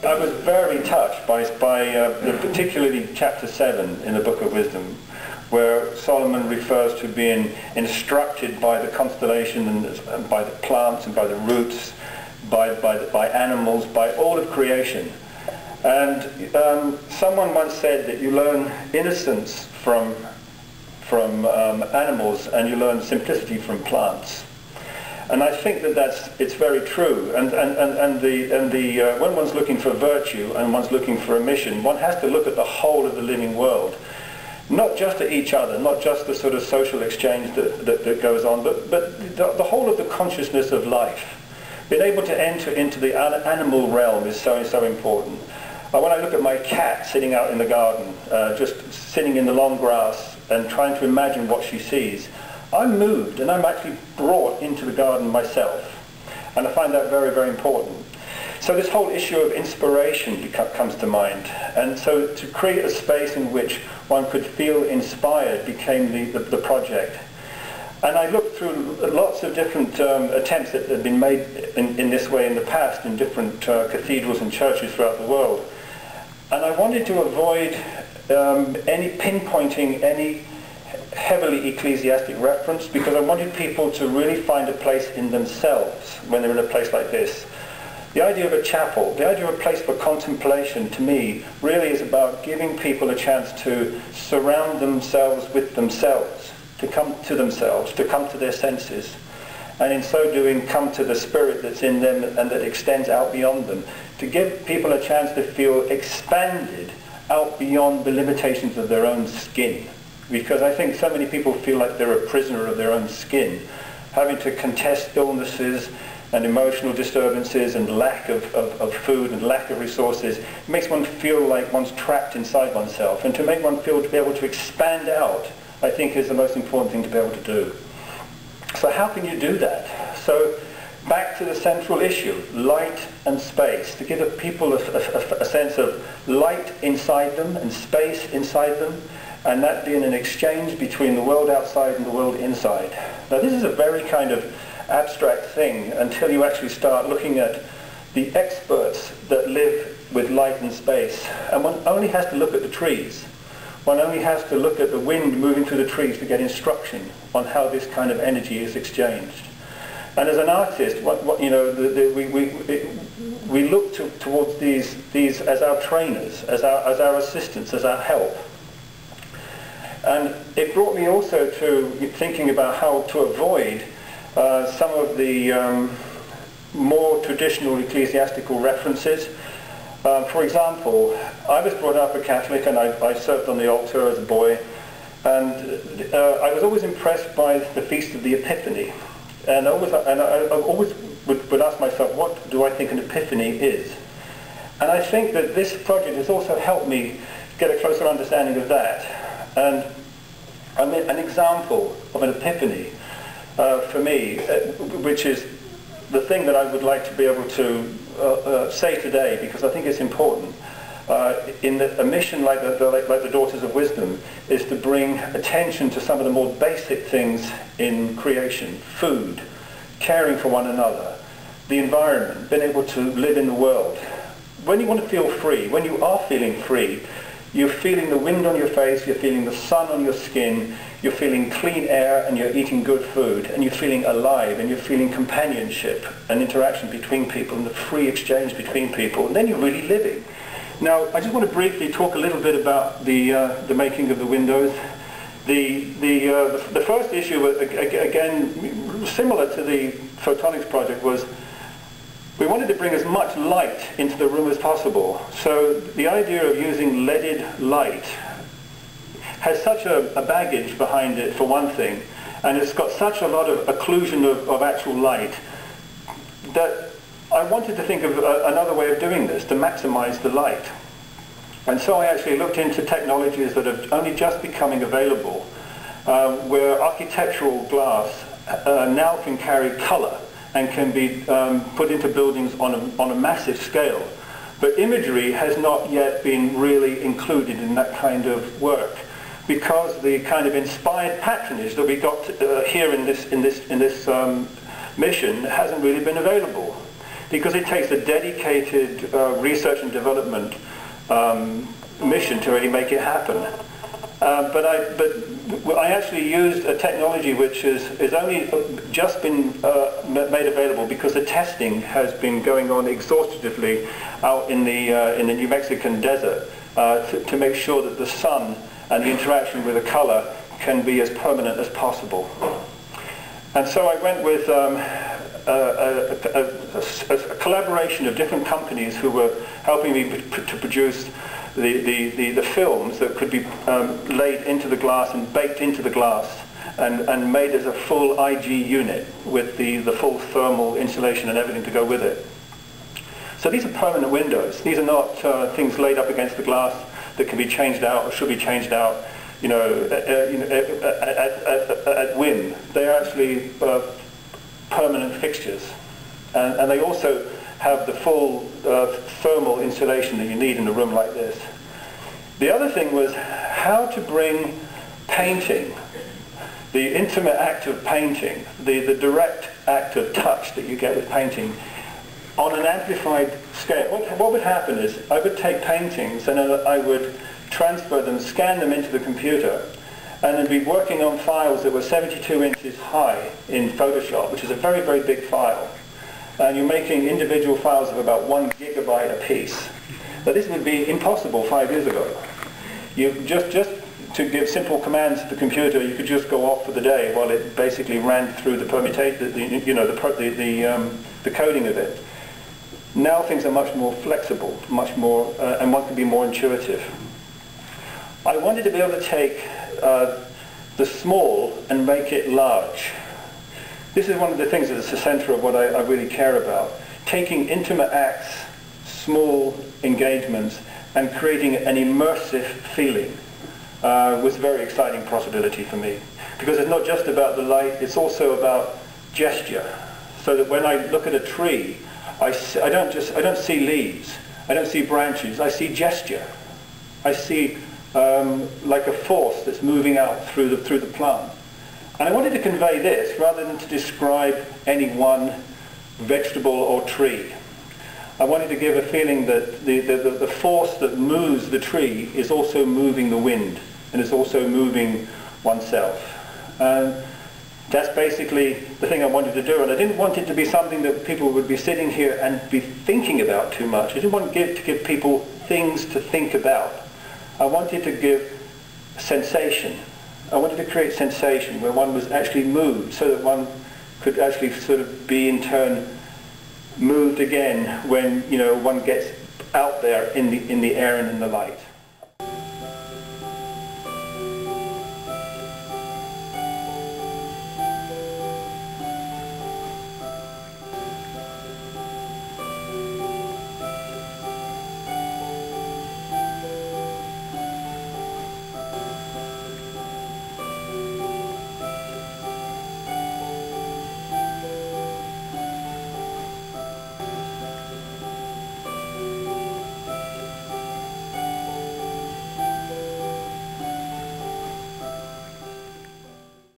I was very touched by particularly chapter 7 in the Book of Wisdom, where Solomon refers to being instructed by the constellation and by the plants and by the roots, by animals, by all of creation. And someone once said that you learn innocence from animals and you learn simplicity from plants. And I think that it's very true. And when one's looking for virtue and one's looking for a mission, one has to look at the whole of the living world. Not just at each other, not just the sort of social exchange that goes on, but the whole of the consciousness of life. Being able to enter into the animal realm is so important. When I look at my cat sitting out in the garden, just sitting in the long grass and trying to imagine what she sees, I'm moved and I'm actually brought into the garden myself. And I find that very, very important. So this whole issue of inspiration comes to mind. And so to create a space in which one could feel inspired became the project. And I looked through lots of different attempts that had been made in this way in the past in different cathedrals and churches throughout the world. And I wanted to avoid any pinpointing any heavily ecclesiastic reference, because I wanted people to really find a place in themselves when they're in a place like this. The idea of a chapel, the idea of a place for contemplation, to me, really is about giving people a chance to surround themselves with themselves, to come to themselves, to come to their senses, and in so doing come to the spirit that's in them and that extends out beyond them, to give people a chance to feel expanded out beyond the limitations of their own skin. Because I think so many people feel like they're a prisoner of their own skin, having to contest illnesses and emotional disturbances and lack of food and lack of resources. It makes one feel like one's trapped inside oneself. And to make one feel to be able to expand out, I think, is the most important thing to be able to do. So how can you do that? So back to the central issue, light and space, to give people a sense of light inside them and space inside them, and that being an exchange between the world outside and the world inside. Now this is a very kind of abstract thing until you actually start looking at the experts that live with light and space. And one only has to look at the trees. One only has to look at the wind moving through the trees to get instruction on how this kind of energy is exchanged. And as an artist, we look towards these as our trainers, as our assistants, as our help. And it brought me also to thinking about how to avoid some of the more traditional ecclesiastical references. For example, I was brought up a Catholic and I served on the altar as a boy, and I was always impressed by the Feast of the Epiphany. And I always would ask myself, what do I think an epiphany is? And I think that this project has also helped me get a closer understanding of that. And I mean, an example of an epiphany for me, which is the thing that I would like to be able to say today, because I think it's important, in a mission like the Daughters of Wisdom, is to bring attention to some of the more basic things in creation: food, caring for one another, the environment, being able to live in the world. When you want to feel free, when you are feeling free, you're feeling the wind on your face, you're feeling the sun on your skin, you're feeling clean air, and you're eating good food, and you're feeling alive, and you're feeling companionship and interaction between people and the free exchange between people, and then you're really living. Now, I just want to briefly talk a little bit about the making of the windows. The first issue, again, similar to the photonics project, was we wanted to bring as much light into the room as possible. So the idea of using leaded light has such a baggage behind it, for one thing, and it's got such a lot of occlusion of actual light, that I wanted to think of another way of doing this, to maximize the light. And so I actually looked into technologies that are only just becoming available, where architectural glass now can carry color and can be put into buildings on a massive scale. But imagery has not yet been really included in that kind of work, because the kind of inspired patronage that we got here in this mission hasn't really been available. because it takes a dedicated research and development mission to really make it happen. But I actually used a technology which is only just been made available because the testing has been going on exhaustively out in the New Mexican desert to make sure that the sun and the interaction with the color can be as permanent as possible. And so I went with a collaboration of different companies who were helping me to produce the films that could be laid into the glass and baked into the glass and made as a full IG unit with the full thermal insulation and everything to go with it. So these are permanent windows. These are not things laid up against the glass that can be changed out or should be changed out, at whim. They are actually permanent fixtures, and they also have the full thermal insulation that you need in a room like this. The other thing was how to bring painting, the intimate act of painting, the direct act of touch that you get with painting, on an amplified scale. What would happen is I would take paintings and I would transfer them, scan them into the computer, and then be working on files that were 72 inches high in Photoshop, which is a very, very big file. And you're making individual files of about 1 gigabyte a piece. But this would be impossible 5 years ago. You just to give simple commands to the computer, you could just go off for the day while it basically ran through the permutation, the coding of it. Now things are much more flexible, much more, and one can be more intuitive. I wanted to be able to take the small and make it large. This is one of the things that's the center of what I really care about. Taking intimate acts, small engagements, and creating an immersive feeling was a very exciting possibility for me. Because it's not just about the light, it's also about gesture. So that when I look at a tree, I don't see leaves, I don't see branches, I see gesture. I see like a force that's moving out through the plant. And I wanted to convey this rather than to describe any one vegetable or tree. I wanted to give a feeling that the force that moves the tree is also moving the wind and is also moving oneself. And that's basically the thing I wanted to do. And I didn't want it to be something that people would be sitting here and be thinking about too much. I didn't want to give people things to think about. I wanted to give sensation. I wanted to create sensation where one was actually moved, so that one could actually sort of be in turn moved again when one gets out there in the air and in the light.